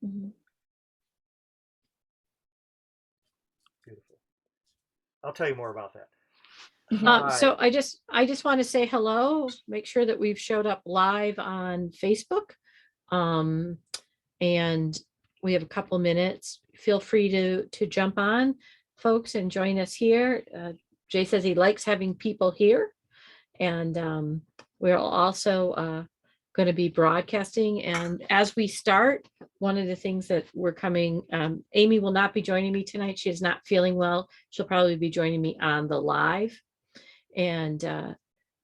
Mm-hmm. Beautiful. I'll tell you more about that. So Hi. I just want to say hello, make sure that we've showed up live on Facebook. Um, and we have a couple minutes. Feel free to jump on, folks, and join us here. Jay says he likes having people here. And we're also going to be broadcasting. And as we start, one of the things that we're coming, Amy will not be joining me tonight. She is not feeling well. She'll probably be joining me on the live and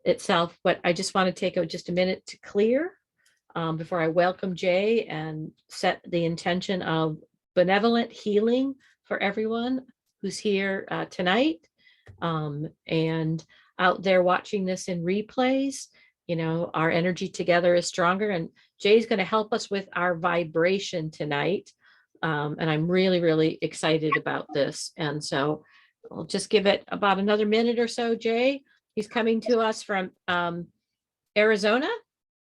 itself. But I just want to take just a minute to clear before I welcome Jay and set the intention of benevolent healing for everyone who's here tonight and out there watching this in replays. You know, our energy together is stronger, and Jay's going to help us with our vibration tonight. And I'm really, really excited about this. And so I'll just give it about another minute or so, Jay. He's coming to us from Arizona,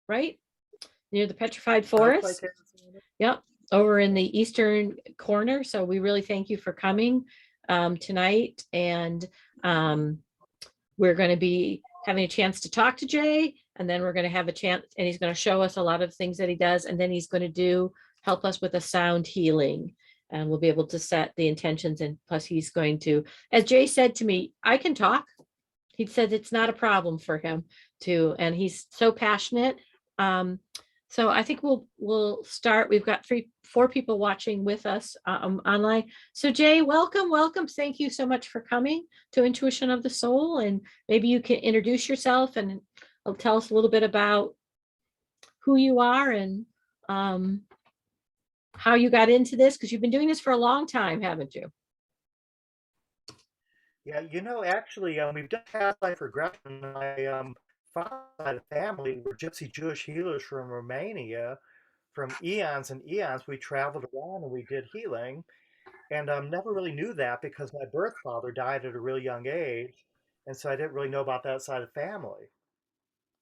right? Near the Petrified Sounds like Forest. Yep, over in the eastern corner. So we really thank you for coming tonight. And we're going to be having a chance to talk to Jay, and then we're going to have a chance, and he's going to show us a lot of things that he does, and then he's going to help us with a sound healing, and we'll be able to set the intentions. And plus, he's going to, as Jay said to me, I can talk. He said it's not a problem for him to, and he's so passionate. Um, so I think we'll start. We've got 4 people watching with us online. So Jay, welcome. Thank you so much for coming to Intuition of the Soul, and maybe you can introduce yourself and tell us a little bit about who you are and how you got into this, because you've been doing this for a long time, haven't you? Yeah, actually, we've done past life regression. My father family were Gypsy Jewish healers from Romania. From eons and eons, we traveled around and we did healing. And never really knew that because my birth father died at a really young age. And so I didn't really know about that side of the family.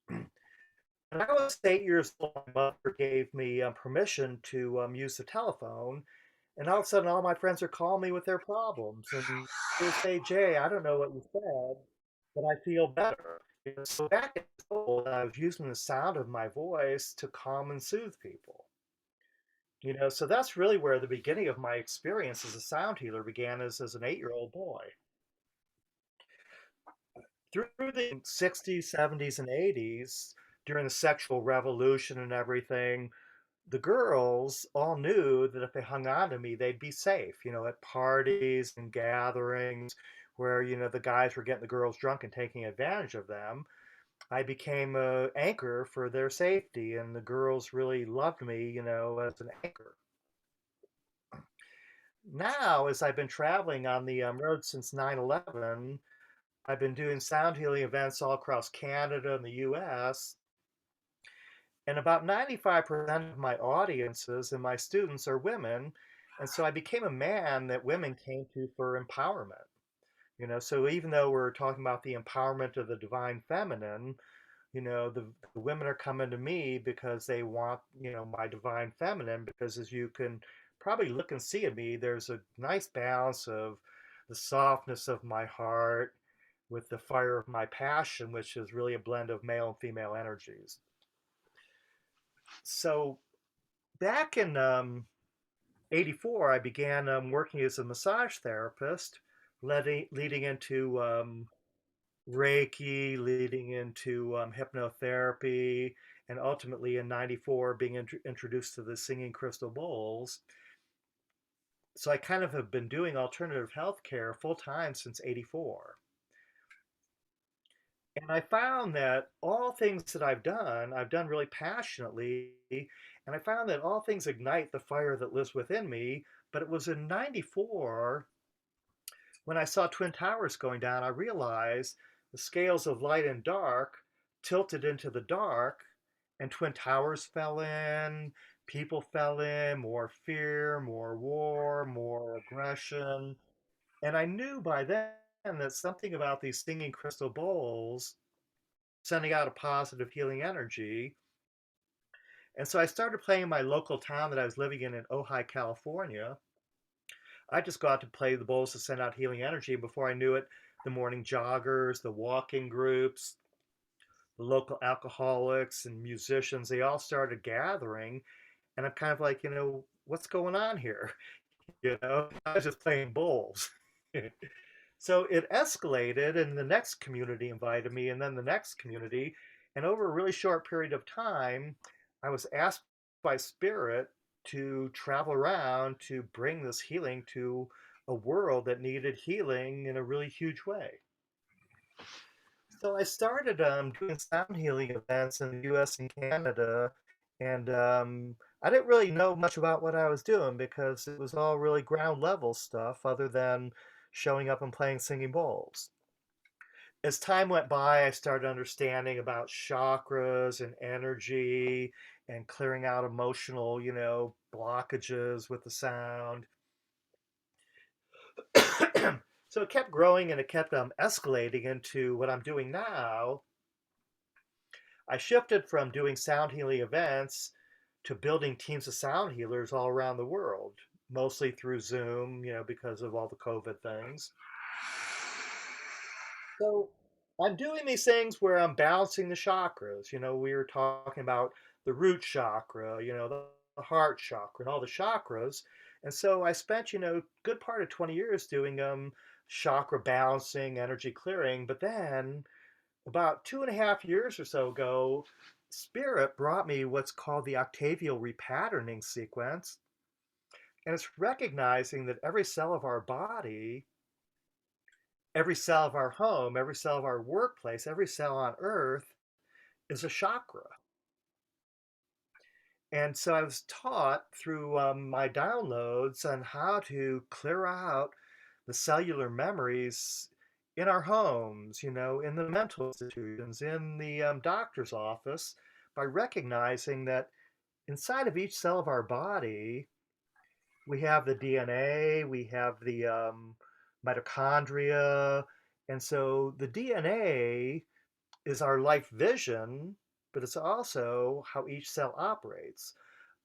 When I was 8 years old, my mother gave me permission to use the telephone. And all of a sudden, all my friends are calling me with their problems. And they would say, Jay, I don't know what you said, but I feel better. So back in school, I was using the sound of my voice to calm and soothe people. So that's really where the beginning of my experience as a sound healer began as an 8-year-old boy. Through the 60s, 70s, and 80s, during the sexual revolution and everything, the girls all knew that if they hung on to me, they'd be safe, at parties and gatherings where, the guys were getting the girls drunk and taking advantage of them. I became a anchor for their safety, and the girls really loved me, as an anchor. Now, as I've been traveling on the road since 9/11, I've been doing sound healing events all across Canada and the US. And about 95% of my audiences and my students are women. And so I became a man that women came to for empowerment. So even though we're talking about the empowerment of the divine feminine, the women are coming to me because they want, my divine feminine, because as you can probably look and see in me, there's a nice balance of the softness of my heart with the fire of my passion, which is really a blend of male and female energies. So back in 84, I began working as a massage therapist, leading into Reiki, leading into hypnotherapy, and ultimately in 94 being introduced to the singing crystal bowls. So I kind of have been doing alternative healthcare full time since 84. And I found that all things that I've done really passionately. And I found that all things ignite the fire that lives within me. But it was in 94 when I saw Twin Towers going down, I realized the scales of light and dark tilted into the dark, and Twin Towers fell in, people fell in, more fear, more war, more aggression. And I knew by then that something about these singing crystal bowls sending out a positive healing energy And so I started playing in my local town that I was living in Ojai, California. I just got to play the bowls to send out healing energy. Before I knew it, the morning joggers, the walking groups, the local alcoholics and musicians, they all started gathering. And I'm kind of like, what's going on here? I was just playing bowls. So it escalated, and the next community invited me, and then the next community. And over a really short period of time, I was asked by Spirit to travel around to bring this healing to a world that needed healing in a really huge way. So I started doing sound healing events in the US and Canada, and I didn't really know much about what I was doing because it was all really ground level stuff other than showing up and playing singing bowls. As time went by, I started understanding about chakras and energy and clearing out emotional, blockages with the sound. So it kept growing and it kept escalating into what I'm doing now. I shifted from doing sound healing events to building teams of sound healers all around the world, mostly through Zoom, because of all the COVID things. So I'm doing these things where I'm balancing the chakras. We were talking about the root chakra, the heart chakra, and all the chakras. And so I spent, good part of 20 years doing chakra balancing, energy clearing. But then about 2.5 years or so ago, Spirit brought me what's called the Octavio repatterning sequence. And it's recognizing that every cell of our body, every cell of our home, every cell of our workplace, every cell on earth is a chakra. And so I was taught through my downloads on how to clear out the cellular memories in our homes, in the mental institutions, in the doctor's office, by recognizing that inside of each cell of our body, we have the DNA, we have the mitochondria. And so the DNA is our life vision, but it's also how each cell operates.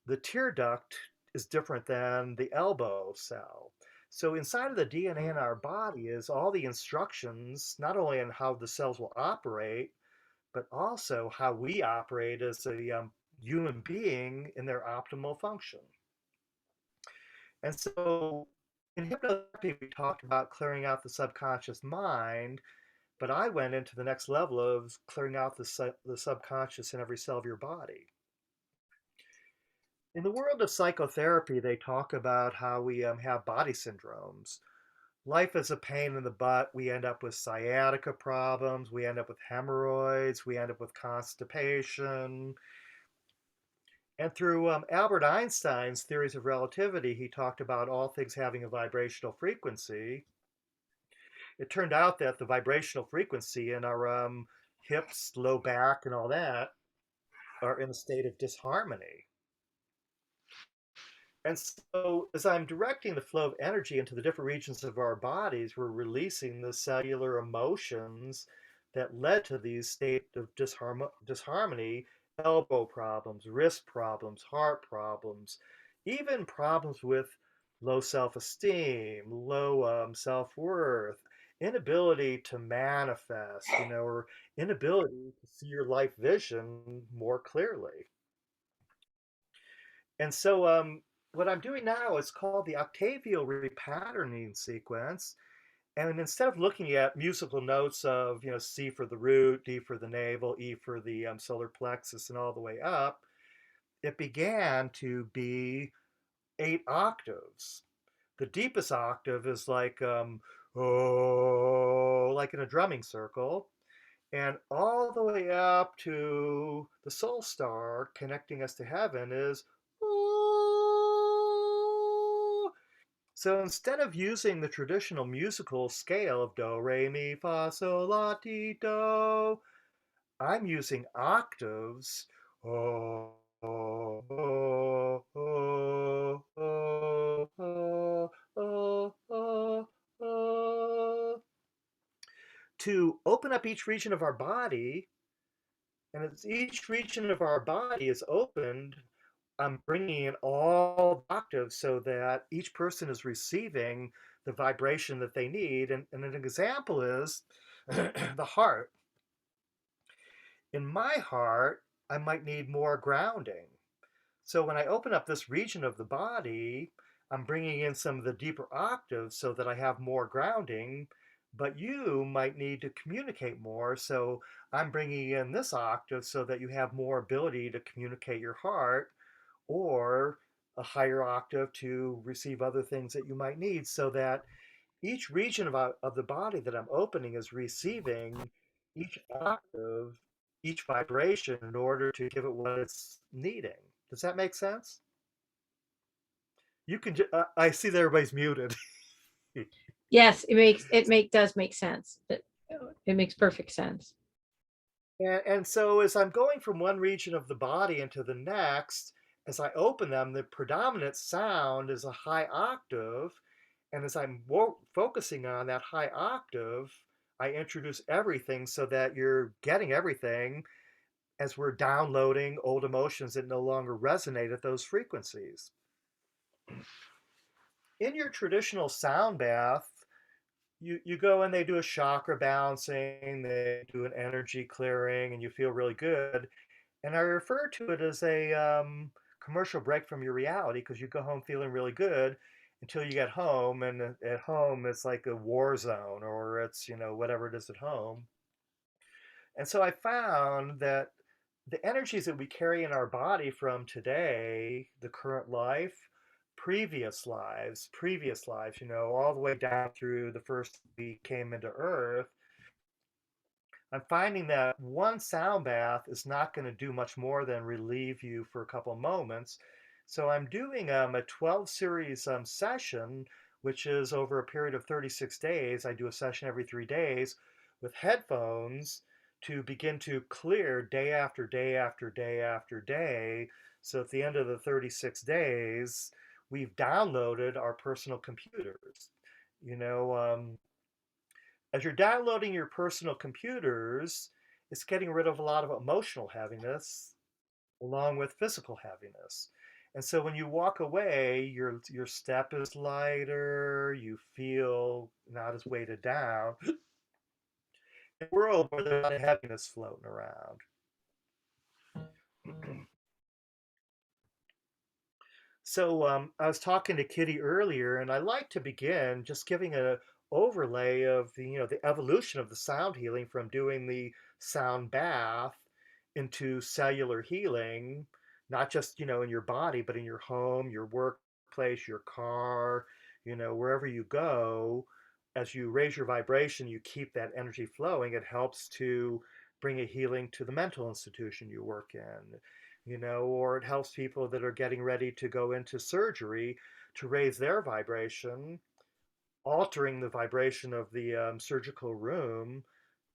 The tear duct is different than the elbow cell. So inside of the DNA in our body is all the instructions, not only on how the cells will operate, but also how we operate as a human being in their optimal function. And so in hypnotherapy, we talked about clearing out the subconscious mind, but I went into the next level of clearing out the subconscious in every cell of your body. In the world of psychotherapy, they talk about how we have body syndromes. Life is a pain in the butt. We end up with sciatica problems. We end up with hemorrhoids. We end up with constipation. And through Albert Einstein's theories of relativity, he talked about all things having a vibrational frequency. It turned out that the vibrational frequency in our hips, low back, and all that are in a state of disharmony. And so, as I'm directing the flow of energy into the different regions of our bodies, we're releasing the cellular emotions that led to these states of disharmony, elbow problems, wrist problems, heart problems, even problems with low self esteem, low self worth, inability to manifest, or inability to see your life vision more clearly. And so, what I'm doing now is called the Octavio repatterning sequence. And instead of looking at musical notes of, C for the root, D for the navel, E for the solar plexus, and all the way up, it began to be 8 octaves. The deepest octave is like, oh, like in a drumming circle. And all the way up to the soul star connecting us to heaven is, oh. So instead of using the traditional musical scale of do, re, mi, fa, sol, la, ti, do, I'm using octaves. Oh, oh, oh, oh, oh, oh, oh, oh, oh, to open up each region of our body And as each region of our body is opened, I'm bringing in all octaves so that each person is receiving the vibration that they need. And an example is the heart. In my heart, I might need more grounding. So when I open up this region of the body, I'm bringing in some of the deeper octaves so that I have more grounding, but you might need to communicate more. So I'm bringing in this octave so that you have more ability to communicate your heart, or a higher octave to receive other things that you might need, so that each region of the body that I'm opening is receiving each octave, each vibration in order to give it what it's needing. Does that make sense? You can. I see that everybody's muted. Yes, does make sense. It makes perfect sense. And so as I'm going from one region of the body into the next, as I open them, the predominant sound is a high octave. And as I'm focusing on that high octave, I introduce everything so that you're getting everything as we're downloading old emotions that no longer resonate at those frequencies. In your traditional sound bath, you go and they do a chakra balancing, they do an energy clearing, and you feel really good. And I refer to it as a commercial break from your reality, because you go home feeling really good until you get home, and at home it's like a war zone, or it's, whatever it is at home. And so I found that the energies that we carry in our body from today, the current life, previous lives, all the way down through the first we came into Earth, I'm finding that one sound bath is not going to do much more than relieve you for a couple moments. So I'm doing a 12 series session, which is over a period of 36 days. I do a session every 3 days with headphones to begin to clear day after day after day after day. So at the end of the 36 days, we've downloaded our personal computers. You know, as you're downloading your personal computers, it's getting rid of a lot of emotional heaviness along with physical heaviness. And so when you walk away, your step is lighter, you feel not as weighted down. In a world where there's a lot of heaviness floating around. So I was talking to Kitty earlier, and I like to begin just giving an overlay of the evolution of the sound healing from doing the sound bath into cellular healing, not just in your body, but in your home, your workplace, your car, wherever you go. As you raise your vibration, you keep that energy flowing. It helps to bring a healing to the mental institution you work in, or it helps people that are getting ready to go into surgery to raise their vibration, altering the vibration of the surgical room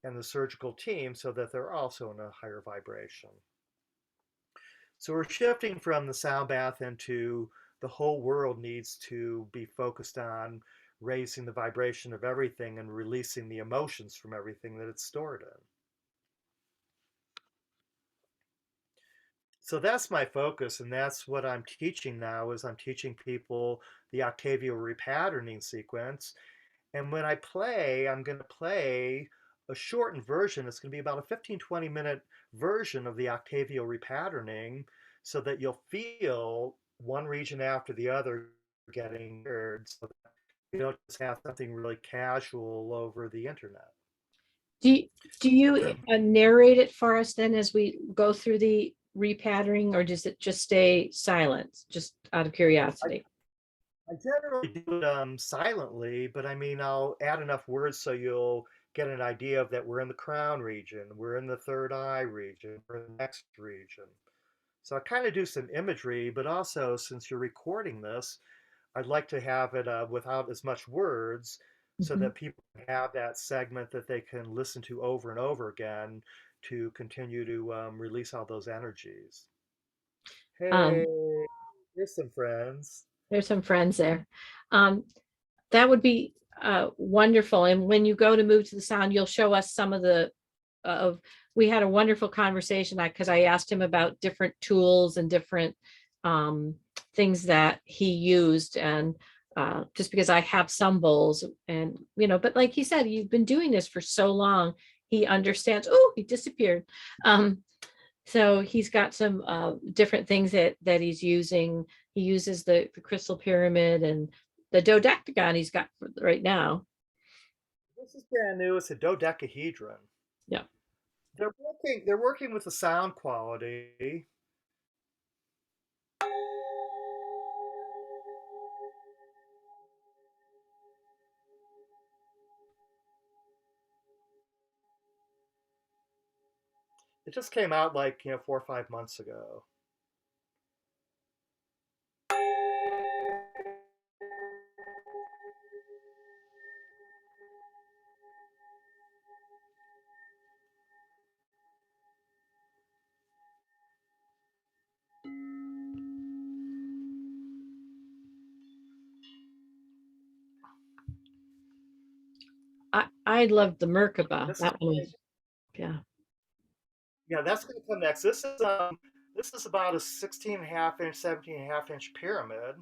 and the surgical team so that they're also in a higher vibration. So we're shifting from the sound bath into the whole world needs to be focused on raising the vibration of everything and releasing the emotions from everything that it's stored in. So that's my focus, and that's what I'm teaching now. Is I'm teaching people the Octavio repatterning sequence. And when I play, I'm going to play a shortened version. It's going to be about a 15-20 minute version of the Octavio repatterning, so that you'll feel one region after the other getting heard, so that you don't just have something really casual over the internet. Do you narrate it for us then as we go through the repatterning, or does it just stay silent, just out of curiosity? I generally do it silently, but I mean, I'll add enough words so you'll get an idea of that we're in the crown region, we're in the third eye region, we're in the next region. So I kind of do some imagery, but also, since you're recording this, I'd like to have it without as much words, so Mhm. that people have that segment that they can listen to over and over again to continue to release all those energies. Um, Hey, here's some friends. there's some friends there. Um, that would be wonderful. And when you go to move to the sound, you'll show us some of we had a wonderful conversation because I asked him about different tools and different um, things that he used. And just because I have some bowls and, but like he said, you've been doing this for so long, he understands. Oh, he disappeared. So he's got some different things that he's using. He uses the crystal pyramid and the dodectagon he's got right now. This is brand new. It's a dodecahedron. Yeah. They're working with the sound quality. It just came out like 4 or 5 months ago. I loved the Merkabah. This is That one was, yeah. Yeah, that's going to come next. This is about a 16 and a half inch, 17 and a half inch pyramid.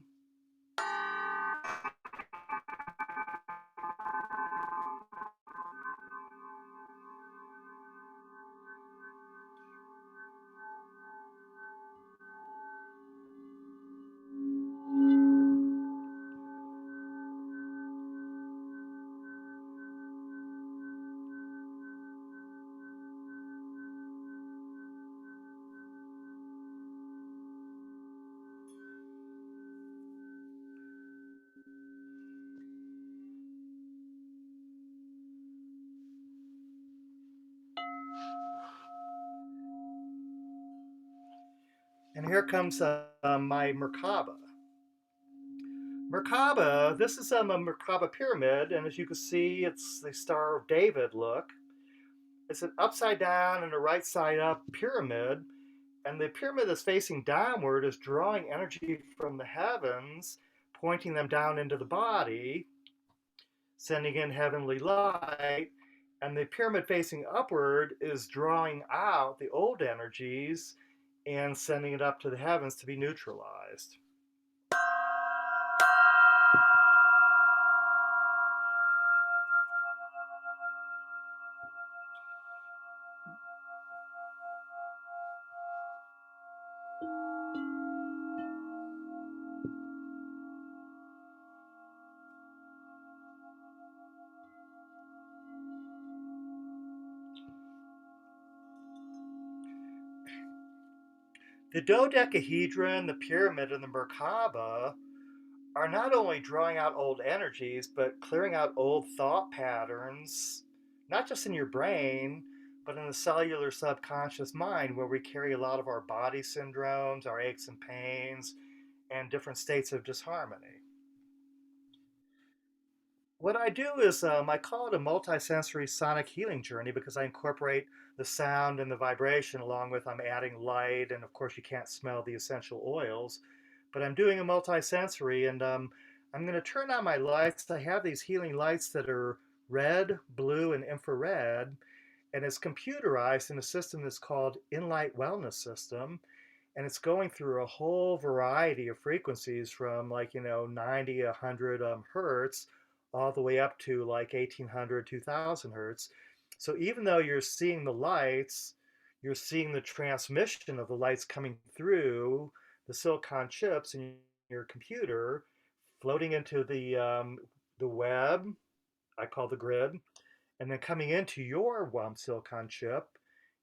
And here comes my Merkabah. Merkabah, this is a Merkabah pyramid, and as you can see, it's the Star of David look. It's an upside down and a right side up pyramid, and the pyramid that's facing downward is drawing energy from the heavens, pointing them down into the body, sending in heavenly light. And the pyramid facing upward is drawing out the old energies and sending it up to the heavens to be neutralized. The dodecahedron, the pyramid, and the Merkabah are not only drawing out old energies, but clearing out old thought patterns, not just in your brain, but in the cellular subconscious mind, where we carry a lot of our body syndromes, our aches and pains, and different states of disharmony. What I do is I call it a multisensory sonic healing journey because I incorporate the sound and the vibration along with I'm adding light, and of course you can't smell the essential oils, but I'm doing a multisensory, and I'm going to turn on my lights. I have these healing lights that are red, blue, and infrared, and it's computerized in a system that's called InLight Wellness System, and it's going through a whole variety of frequencies from 90, 100 hertz all the way up to like 1800, 2000 hertz. So even though you're seeing the lights, you're seeing the transmission of the lights coming through the silicon chips in your computer, floating into the web, I call the grid, and then coming into your silicon chip,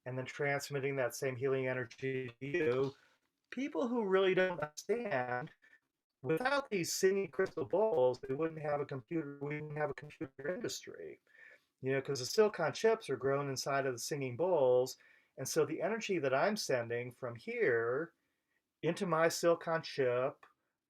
and then transmitting that same healing energy to you. People who really don't understand, without these singing crystal bowls, we wouldn't have a computer. We wouldn't have a computer industry, because the silicon chips are grown inside of the singing bowls, and so the energy that I'm sending from here into my silicon chip,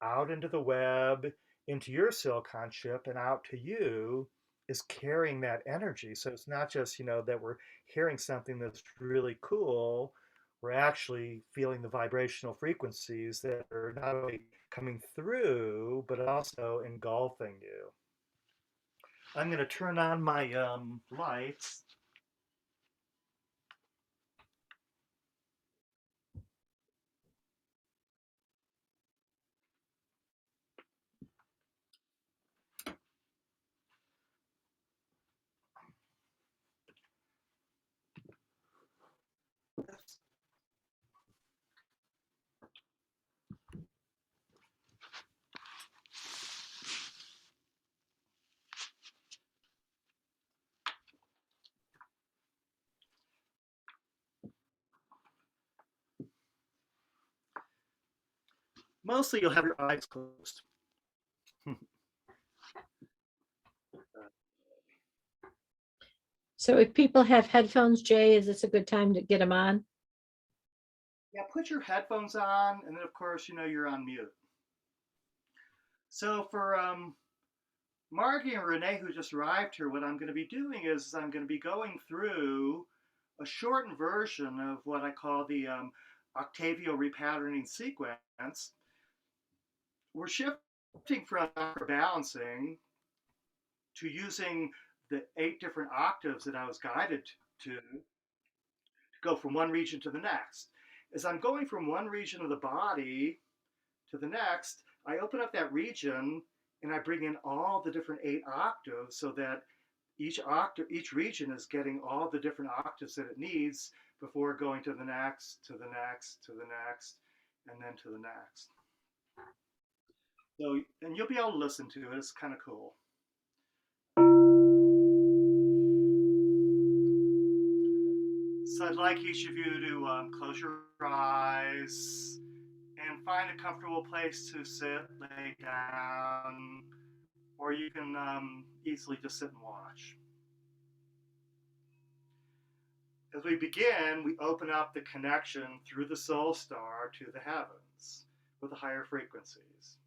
out into the web, into your silicon chip, and out to you is carrying that energy. So it's not just, that we're hearing something that's really cool. We're actually feeling the vibrational frequencies that are not only coming through, but also engulfing you. I'm going to turn on my lights. Mostly you'll have your eyes closed. So if people have headphones, Jay, is this a good time to get them on? Yeah, put your headphones on, and then of course, you're on mute. So for Margie and Renee, who just arrived here, what I'm going to be doing is I'm going to be going through a shortened version of what I call the Octavio repatterning sequence. We're shifting from balancing to using the 8 different octaves that I was guided to go from one region to the next. As I'm going from one region of the body to the next, I open up that region and I bring in all the different 8 octaves so that each region is getting all the different octaves that it needs before going to the next, to the next, to the next, and then to the next. So, and you'll be able to listen to it. It's kind of cool. So I'd like each of you to close your eyes and find a comfortable place to sit, lay down, or you can easily just sit and watch. As we begin, we open up the connection through the soul star to the heavens with the higher frequencies.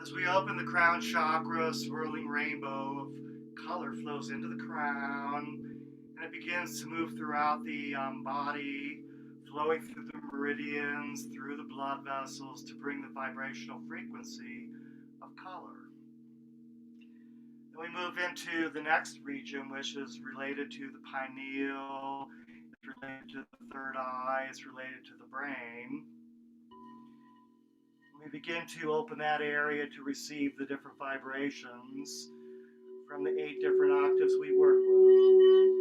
As we open the crown chakra, a swirling rainbow of color flows into the crown, and it begins to move throughout the body, flowing through the meridians, through the blood vessels to bring the vibrational frequency of color. Then we move into the next region, which is related to the pineal, it's related to the third eye, it's related to the brain. We begin to open that area to receive the different vibrations from the 8 different octaves we work with.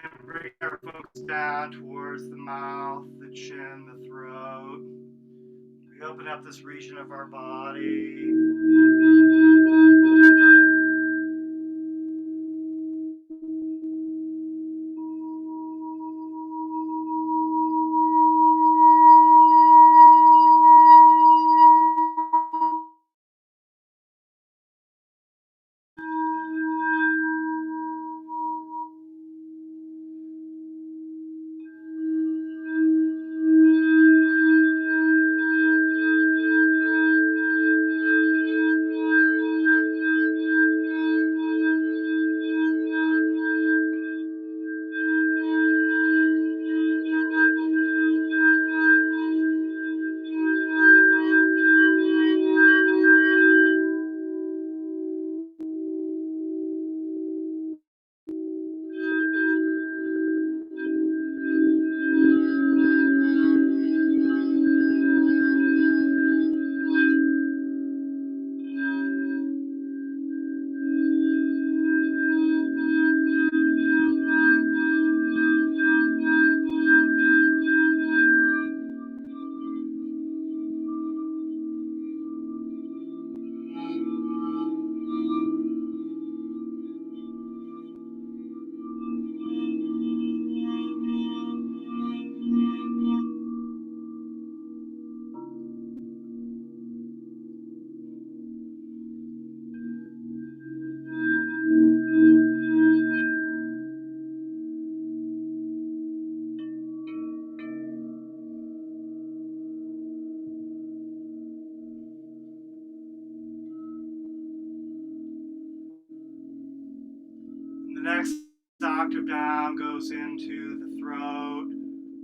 And bring our focus down towards the mouth, the chin, the throat. We open up this region of our body. The next octave down goes into the throat,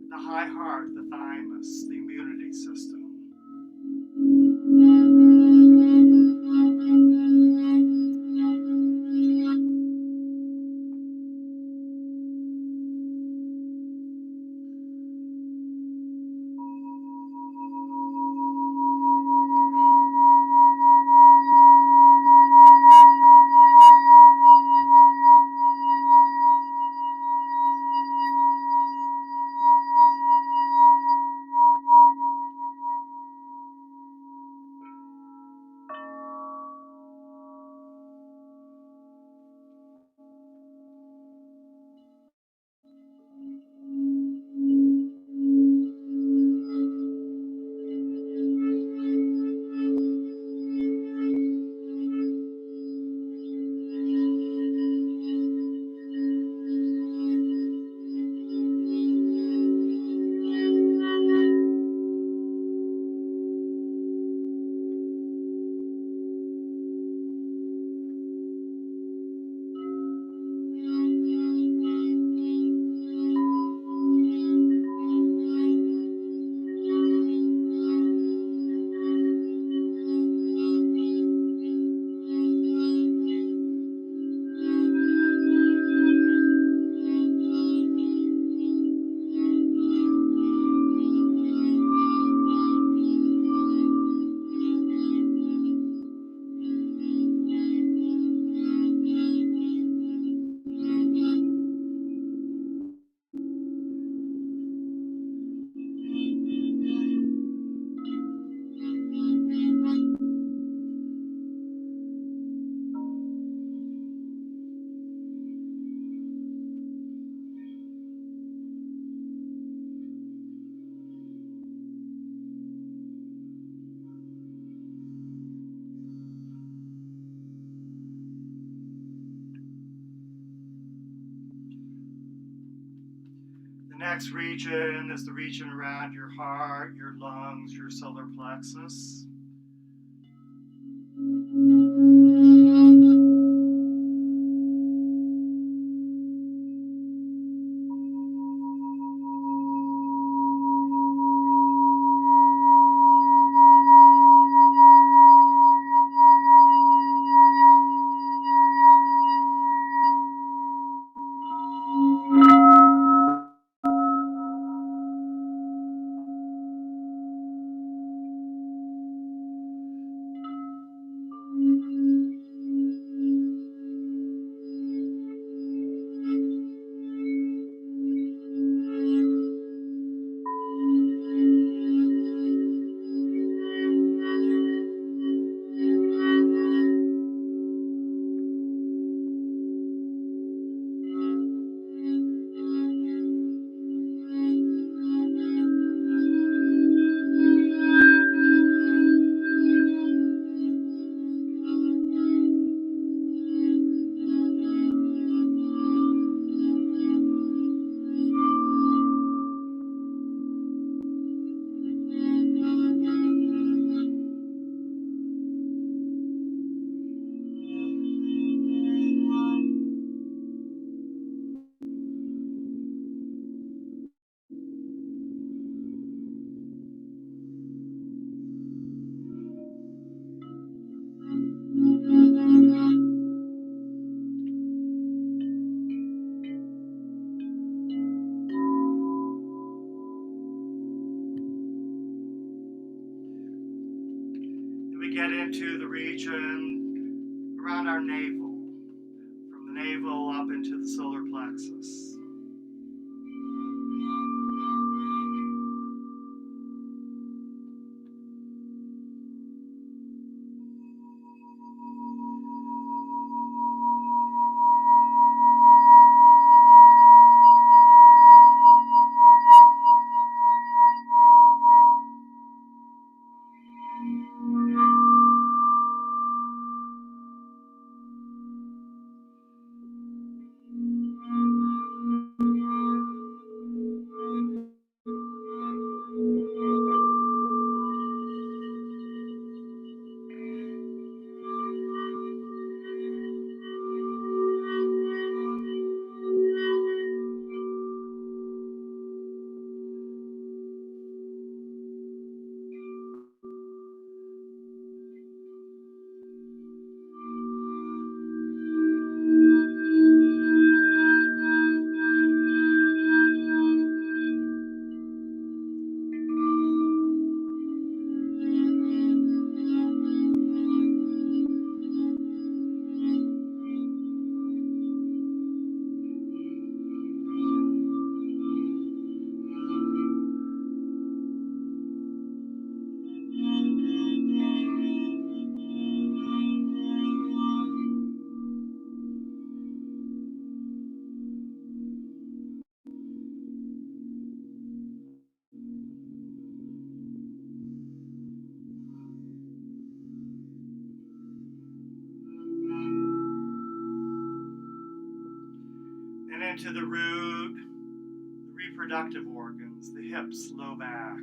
the high heart, the thymus, the immunity system. The next region is the region around your heart, your lungs, your solar plexus. We get into the region around our navel, from the navel up into the solar plexus. And into the root, the reproductive organs, the hips, low back.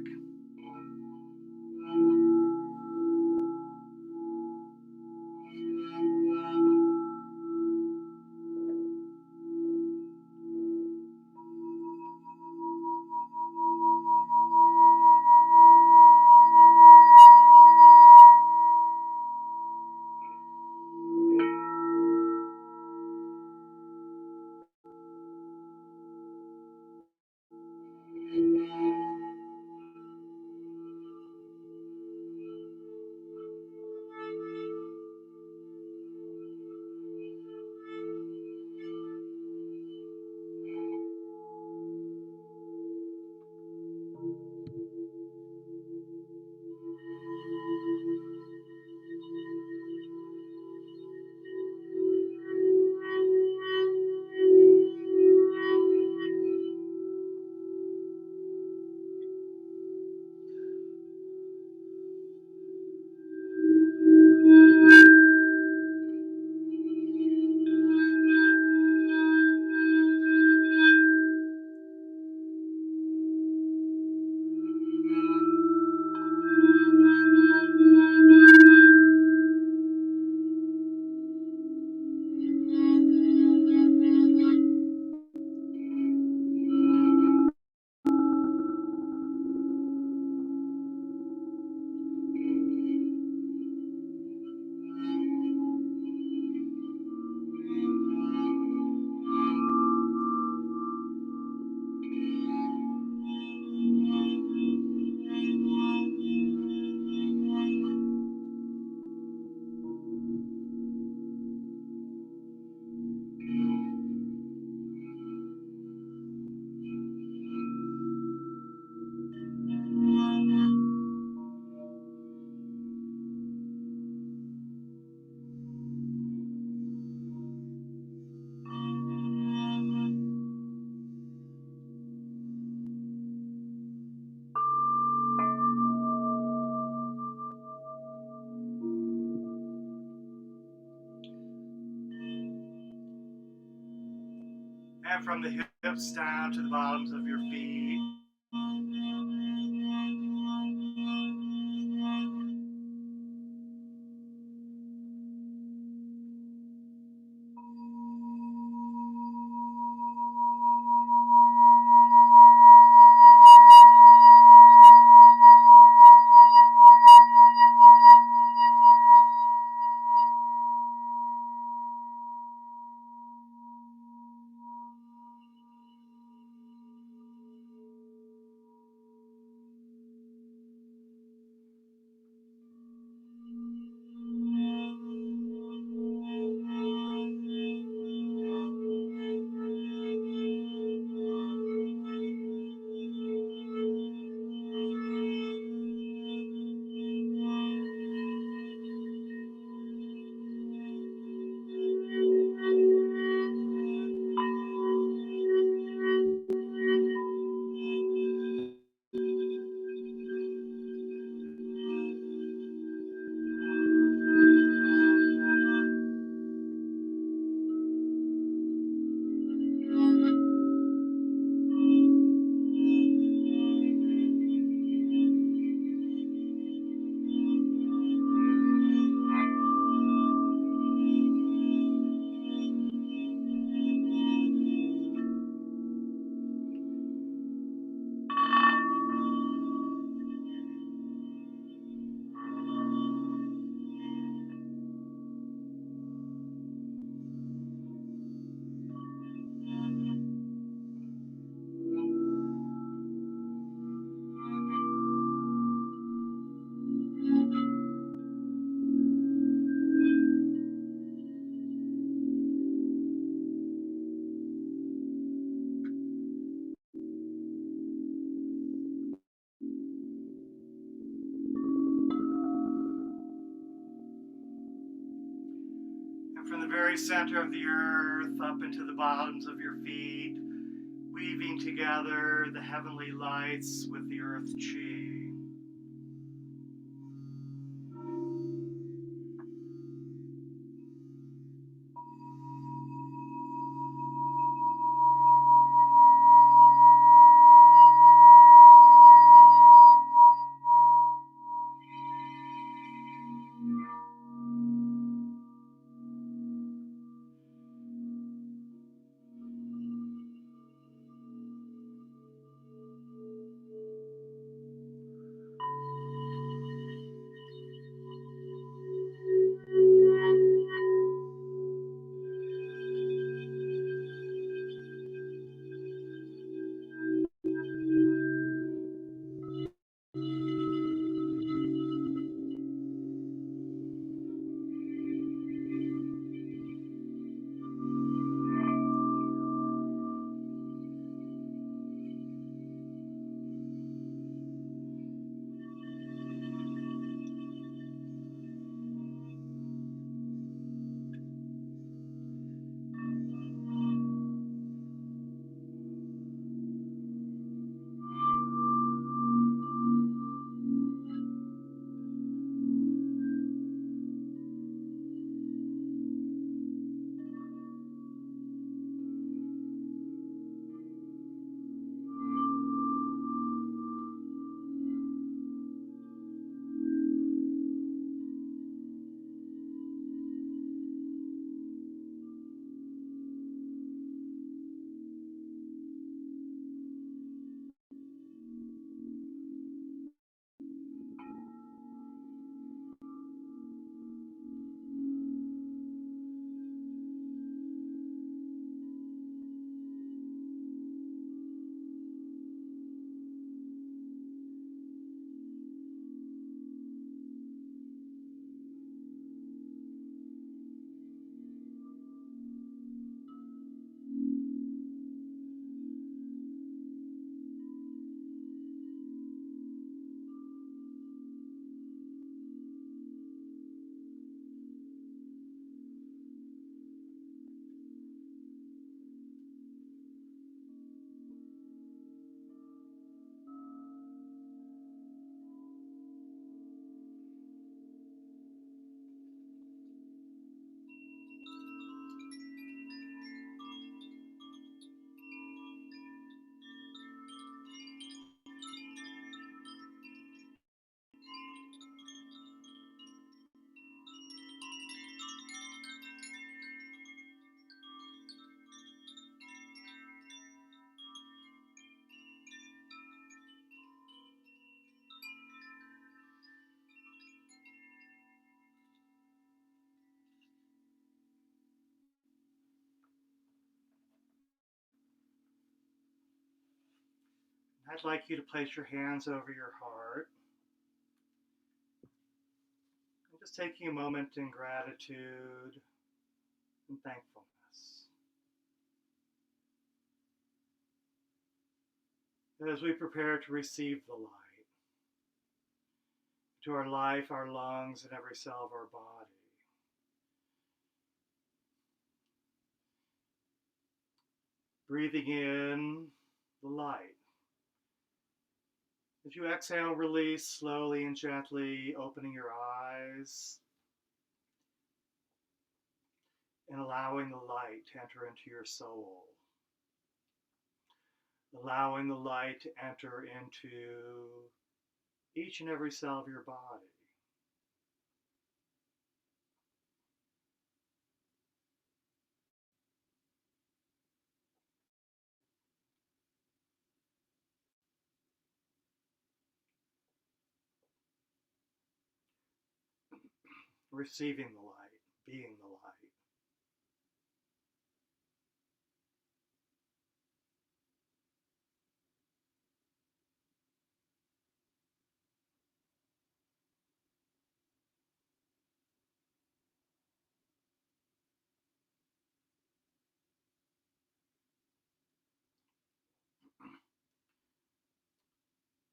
And from the hips down to the bottoms of your feet. And from the very center of the earth up into the bottoms of your feet, weaving together the heavenly lights with the earth chi. I'd like you to place your hands over your heart. And just taking a moment in gratitude and thankfulness. As we prepare to receive the light to our life, our lungs, and every cell of our body. Breathing in the light. As you exhale, release slowly and gently, opening your eyes and allowing the light to enter into your soul. Allowing the light to enter into each and every cell of your body. Receiving the light, being the light.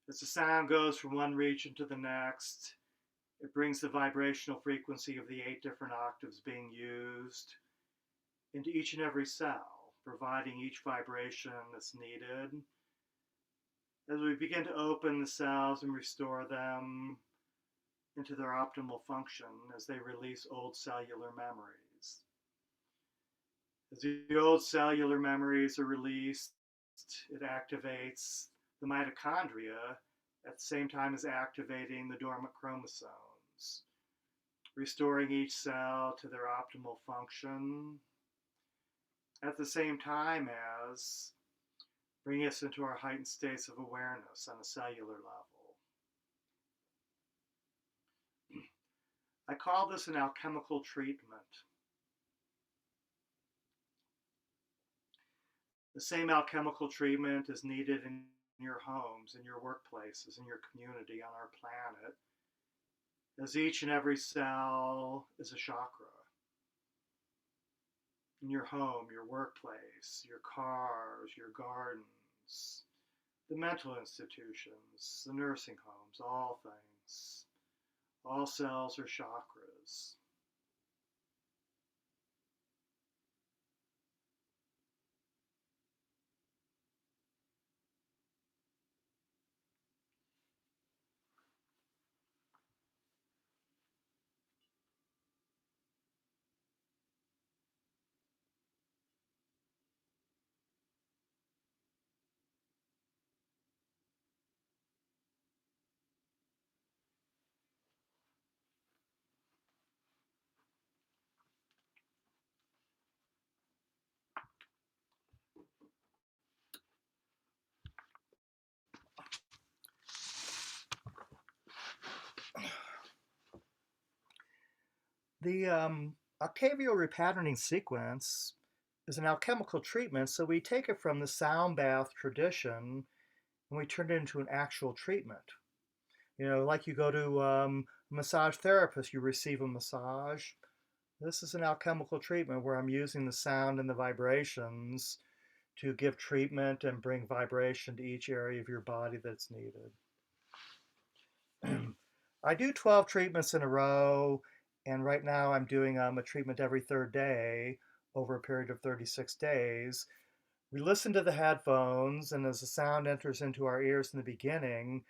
As the sound goes from one region to the next, it brings the vibrational frequency of the 8 different octaves being used into each and every cell, providing each vibration that's needed. As we begin to open the cells and restore them into their optimal function as they release old cellular memories. As the old cellular memories are released, it activates the mitochondria at the same time as activating the dormant chromosomes, restoring each cell to their optimal function, at the same time as bringing us into our heightened states of awareness on a cellular level. I call this an alchemical treatment. The same alchemical treatment is needed in your homes, in your workplaces, in your community, on our planet, as each and every cell is a chakra. In your home, your workplace, your cars, your gardens, the mental institutions, the nursing homes, all things. All cells are chakras. The Octavio repatterning sequence is an alchemical treatment, so we take it from the sound bath tradition and we turn it into an actual treatment. Like you go to a massage therapist, you receive a massage. This is an alchemical treatment where I'm using the sound and the vibrations to give treatment and bring vibration to each area of your body that's needed. I do 12 treatments in a row, and right now I'm doing a treatment every third day over a period of 36 days. We listen to the headphones, and as the sound enters into our ears in the beginning,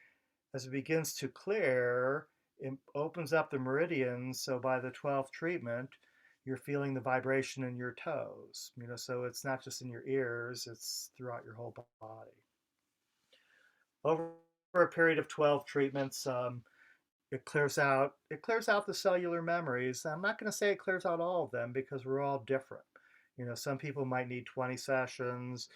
as it begins to clear, it opens up the meridians. So by the 12th treatment, you're feeling the vibration in your toes. So it's not just in your ears, it's throughout your whole body. Over a period of 12 treatments, it clears out the cellular memories. I'm not going to say it clears out all of them because we're all different. Some people might need 20 sessions,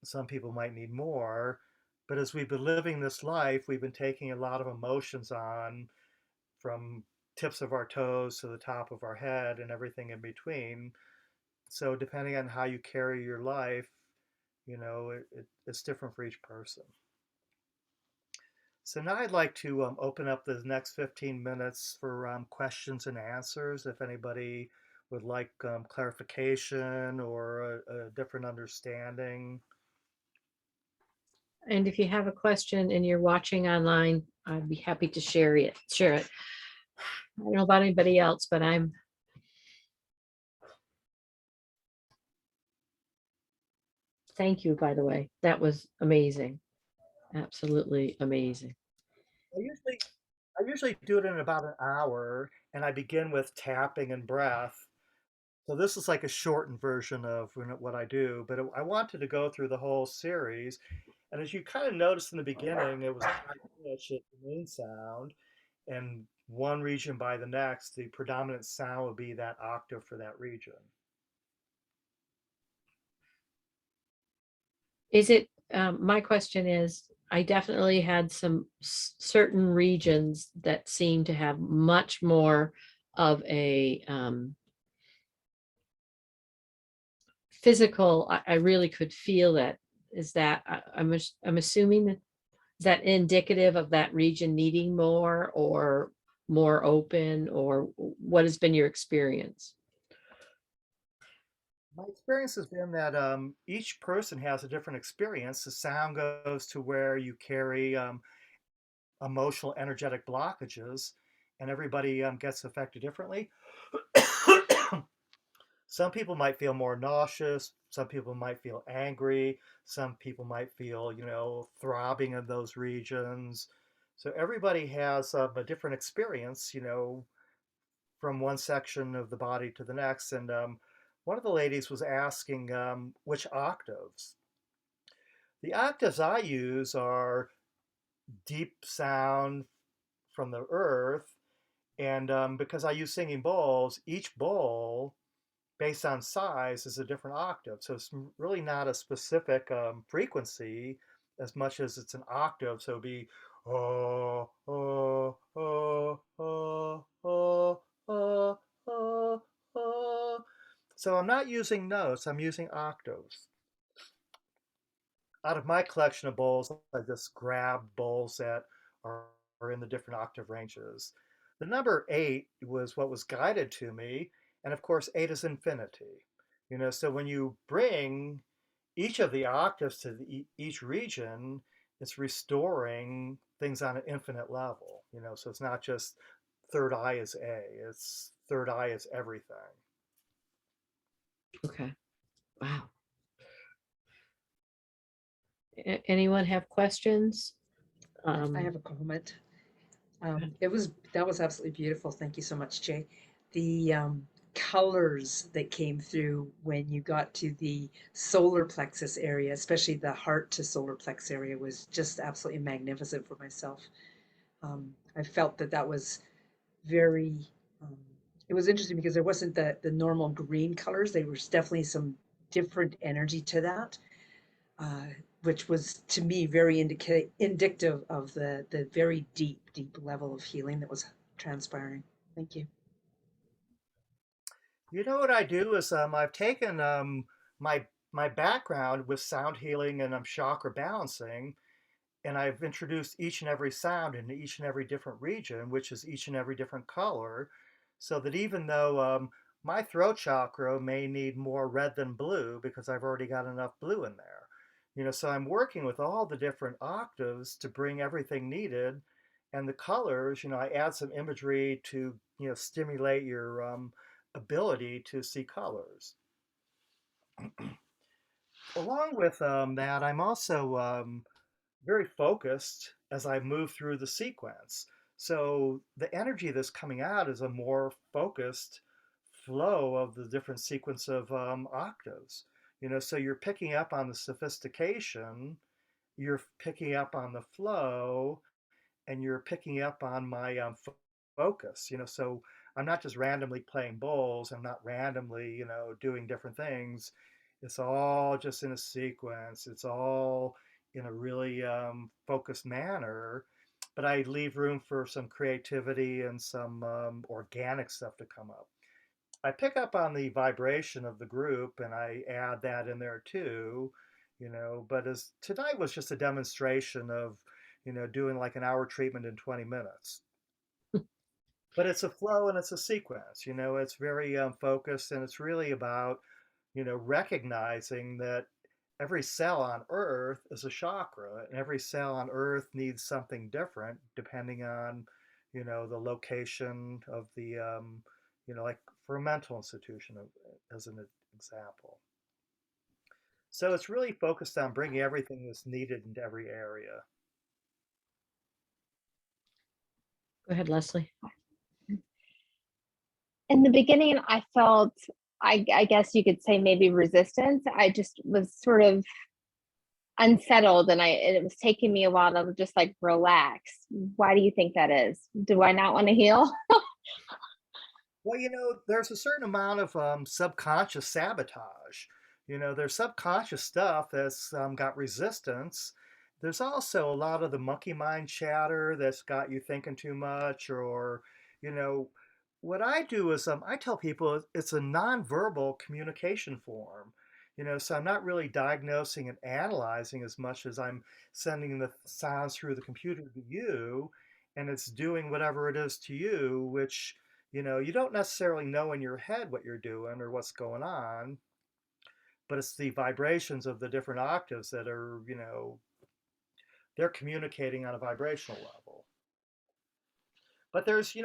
some people might need more. But as we've been living this life, we've been taking a lot of emotions on, from tips of our toes to the top of our head and everything in between. So depending on how you carry your life, It's different for each person. So now I'd like to open up the next 15 minutes for questions and answers. If anybody would like clarification or a different understanding. And if you have a question and you're watching online, I'd be happy to share it. I don't know about anybody else, but thank you, by the way. That was amazing. Absolutely amazing. I usually I usually do it in about an hour, and I begin with tapping and breath. So this is like a shortened version of what I do, but I wanted to go through the whole series. And as you kind of noticed in the beginning, it was high pitch at the main sound, and one region by the next, the predominant sound would be that octave for that region. Is it, my question is, I definitely had some certain regions that seem to have much more of a physical, I really could feel that. Is that, I'm assuming that, is that indicative of that region needing more or more open, or what has been your experience? My experience has been that each person has a different experience. The sound goes to where you carry emotional, energetic blockages, and everybody gets affected differently. Some people might feel more nauseous. Some people might feel angry. Some people might feel, throbbing in those regions. So everybody has a different experience, from one section of the body to the next. And one of the ladies was asking which octaves. The octaves I use are deep sound from the earth. And because I use singing bowls, each bowl, based on size, is a different octave. So it's really not a specific frequency as much as it's an octave. So it'd be oh, oh, oh, oh, oh, oh, oh, oh. So I'm not using notes, I'm using octaves. Out of my collection of bowls, I just grab bowls that are in the different octave ranges. The number eight was what was guided to me, and of course, eight is infinity. So when you bring each of the octaves to each region, it's restoring things on an infinite level. So it's not just third eye is A; it's third eye is everything. Okay. Wow. Anyone have questions? I have a comment. That was absolutely beautiful. Thank you so much, Jay. The colors that came through when you got to the solar plexus area, especially the heart to solar plex area, was just absolutely magnificent for myself. I felt that that was very. Um, it was interesting because there wasn't the normal green colors. There was definitely some different energy to that, uh, which was to me very indicative of the very deep level of healing that was transpiring. Thank you. You know what I do is I've taken my background with sound healing and chakra balancing, and I've introduced each and every sound in each and every different region, which is each and every different color, so that even though my throat chakra may need more red than blue because I've already got enough blue in there. So I'm working with all the different octaves to bring everything needed, and the colors. I add some imagery to stimulate your ability to see colors. Along with that, I'm also very focused as I move through the sequence. So the energy that's coming out is a more focused flow of the different sequence of octaves. So you're picking up on the sophistication, you're picking up on the flow, and you're picking up on my focus. So I'm not just randomly playing bowls. I'm not randomly, doing different things. It's all just in a sequence. It's all in a really focused manner. But I leave room for some creativity and some organic stuff to come up. I pick up on the vibration of the group and I add that in there too. but as tonight was just a demonstration of, doing like an hour treatment in 20 minutes. But it's a flow and it's a sequence, it's very focused, and it's really about, recognizing that every cell on Earth is a chakra, and every cell on Earth needs something different depending on, the location of the, like for a mental institution, as an example. So it's really focused on bringing everything that's needed into every area. Go ahead, Leslie. In the beginning, I felt, I guess you could say maybe resistance. I just was sort of unsettled, and it was taking me a while to just like relax. Why do you think that is? Do I not want to heal? Well, there's a certain amount of subconscious sabotage. There's subconscious stuff that's got resistance. There's also a lot of the monkey mind chatter that's got you thinking too much, or, you know, what I do is I tell people it's a nonverbal communication form. So I'm not really diagnosing and analyzing as much as I'm sending the sounds through the computer to you, and it's doing whatever it is to you, which you don't necessarily know in your head what you're doing or what's going on, but it's the vibrations of the different octaves that are, they're communicating on a vibrational level. But there's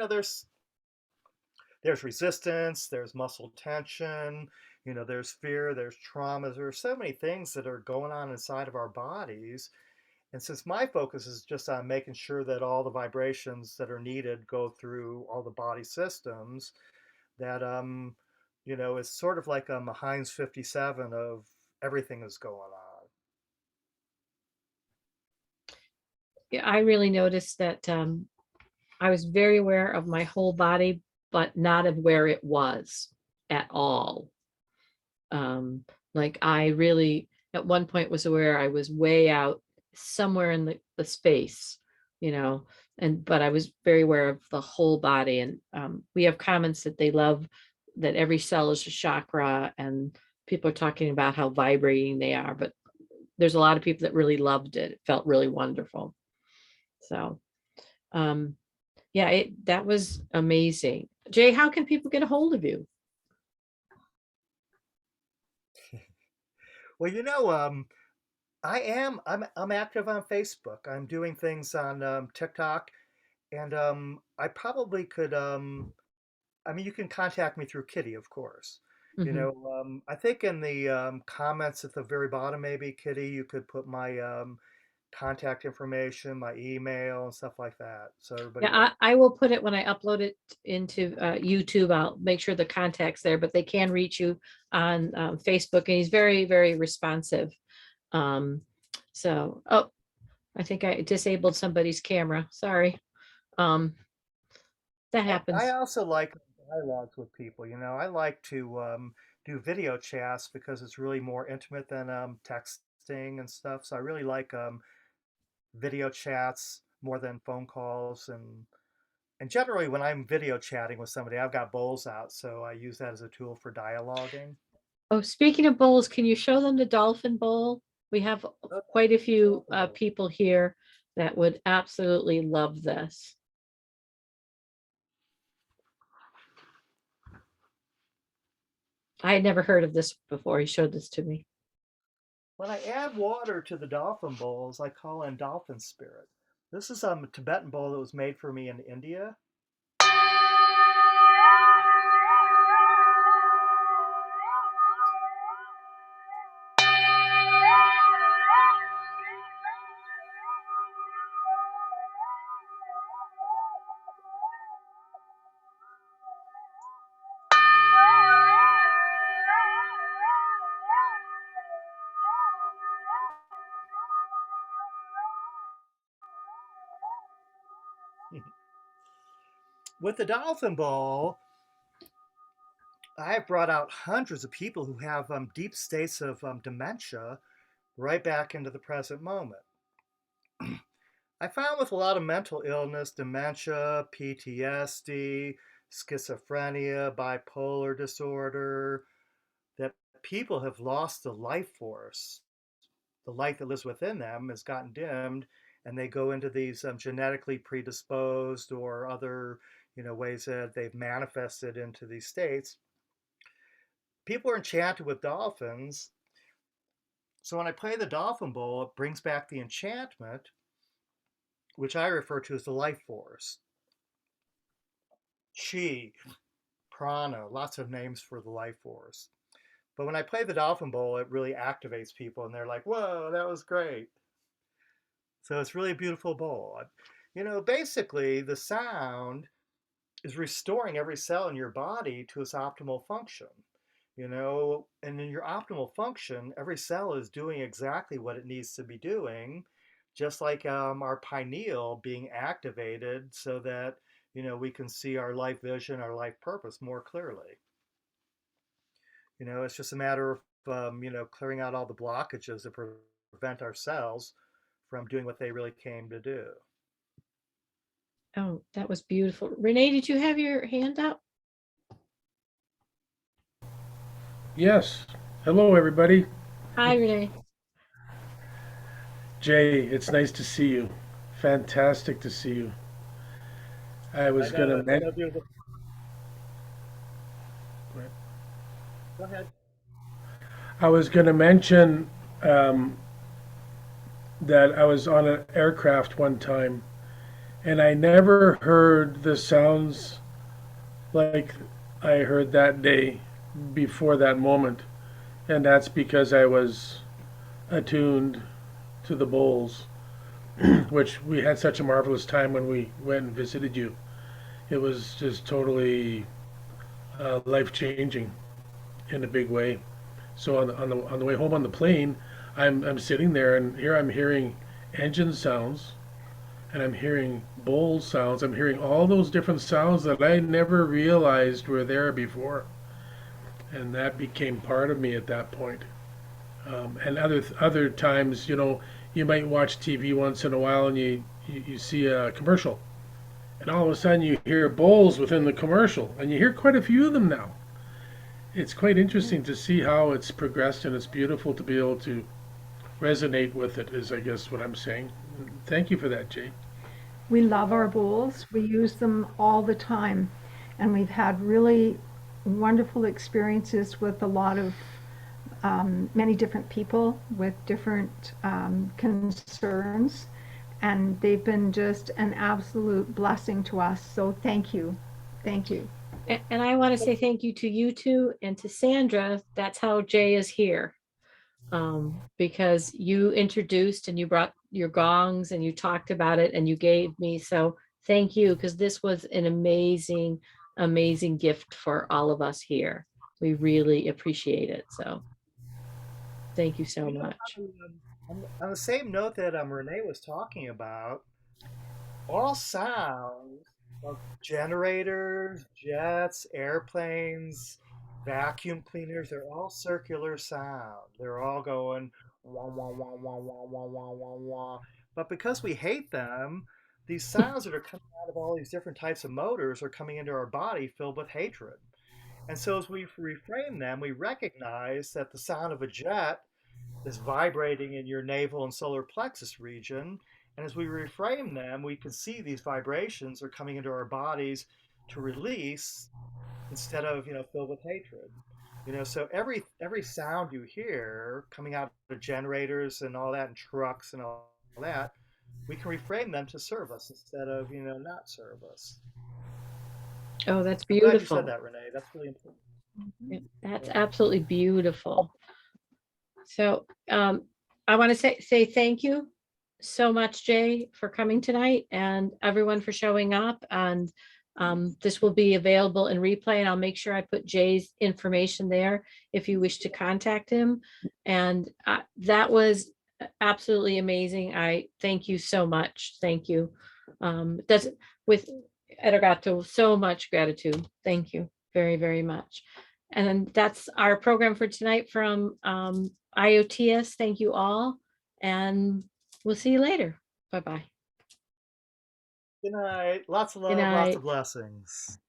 resistance, there's muscle tension, there's fear, there's trauma. There's so many things that are going on inside of our bodies. And since my focus is just on making sure that all the vibrations that are needed go through all the body systems, that it's sort of like a Heinz 57 of everything is going on. Yeah, I really noticed that I was very aware of my whole body, but not of where it was at all. Like I really, at one point, was aware I was way out somewhere in the space, but I was very aware of the whole body. And we have comments that they love that every cell is a chakra, and people are talking about how vibrating they are, but there's a lot of people that really loved it. It felt really wonderful. So, yeah, that was amazing. Jay, how can people get a hold of you? Well, I'm active on Facebook. I'm doing things on TikTok, and I probably could. You can contact me through Kitty, of course. I think in the comments at the very bottom, maybe Kitty, you could put my contact information, my email, and stuff like that. So everybody. Yeah, I will put it when I upload it into YouTube. I'll make sure the contact's there, but they can reach you on Facebook, and he's very, very responsive. So, oh, I think I disabled somebody's camera. Sorry. That happens. I also like dialogues with people. I like to do video chats because it's really more intimate than texting and stuff. So I really like video chats more than phone calls, and generally when I'm video chatting with somebody, I've got bowls out, so I use that as a tool for dialoguing. Oh, speaking of bowls, can you show them the Dolphin Bowl? We have quite a few people here that would absolutely love this. I had never heard of this before. He showed this to me. When I add water to the Dolphin Bowls, I call in dolphin spirit. This is a Tibetan bowl that was made for me in India. With the Dolphin Bowl, I have brought out hundreds of people who have deep states of dementia right back into the present moment. I found with a lot of mental illness, dementia, PTSD, schizophrenia, bipolar disorder, that people have lost the life force the light that lives within them has gotten dimmed, and they go into these genetically predisposed or other, ways that they've manifested into these states. People are enchanted with dolphins. So when I play the Dolphin Bowl, it brings back the enchantment, which I refer to as the life force. Chi, prana, lots of names for the life force. But when I play the Dolphin Bowl, it really activates people, and they're like, whoa, that was great. So it's really a beautiful bowl. Basically, the sound is restoring every cell in your body to its optimal function. And in your optimal function, every cell is doing exactly what it needs to be doing, just like our pineal being activated so that, we can see our life vision, our life purpose more clearly. It's just a matter of, clearing out all the blockages that prevent our cells from doing what they really came to do. Oh, that was beautiful. Renee, did you have your hand up? Yes. Hello, everybody. Hi, Renee. Jay, it's nice to see you. Fantastic to see you. I was going to mention. Go ahead. I was going to mention that I was on an aircraft one time, and I never heard the sounds like I heard that day before that moment, and that's because I was attuned to the bowls, which we had such a marvelous time when we went and visited you. It was just totally life changing in a big way. So on the way home on the plane, I'm sitting there, and here I'm hearing engine sounds, and I'm hearing bowl sounds. I'm hearing all those different sounds that I never realized were there before, and that became part of me at that point. And other times, you might watch TV once in a while, and you see a commercial, and all of a sudden you hear bowls within the commercial, and you hear quite a few of them now. It's quite interesting to see how it's progressed, and it's beautiful to be able to resonate with it, is I guess what I'm saying. Thank you for that, Jay. We love our bowls. We use them all the time. And we've had really wonderful experiences with a lot of many different people with different concerns. And they've been just an absolute blessing to us. So thank you. Thank you. And I want to say thank you to you two and to Sandra. That's how Jay is here. Because you introduced and you brought your gongs and you talked about it and you gave me. So thank you, because this was an amazing, amazing gift for all of us here. We really appreciate it. So thank you so much. On the same note that Renee was talking about, all sounds of generators, jets, airplanes, vacuum cleaners, they're all circular sound. They're all going wah, wah, wah, wah, wah, wah, wah, wah, wah. But because we hate them, these sounds that are coming out of all these different types of motors are coming into our body filled with hatred. And so as we reframe them, we recognize that the sound of a jet is vibrating in your navel and solar plexus region. And as we reframe them, we can see these vibrations are coming into our bodies to release instead of, filled with hatred. So every sound you hear coming out of generators and all that, and trucks and all that, we can reframe them to serve us instead of, not serve us. Oh, that's I'm glad you beautiful. said that, Renee. That's really important. Yeah, that's absolutely beautiful. So I want to say thank you so much, Jay, for coming tonight, and everyone for showing up. And this will be available in replay, and I'll make sure I put Jay's information there if you wish to contact him. And that was absolutely amazing. I thank you so much. Thank you. That's with Erogato, so much gratitude. Thank you very, very much. And that's our program for tonight from IOTS. Thank you all, and we'll see you later. Bye-bye. Good night. Lots of love, Good lots night. of blessings.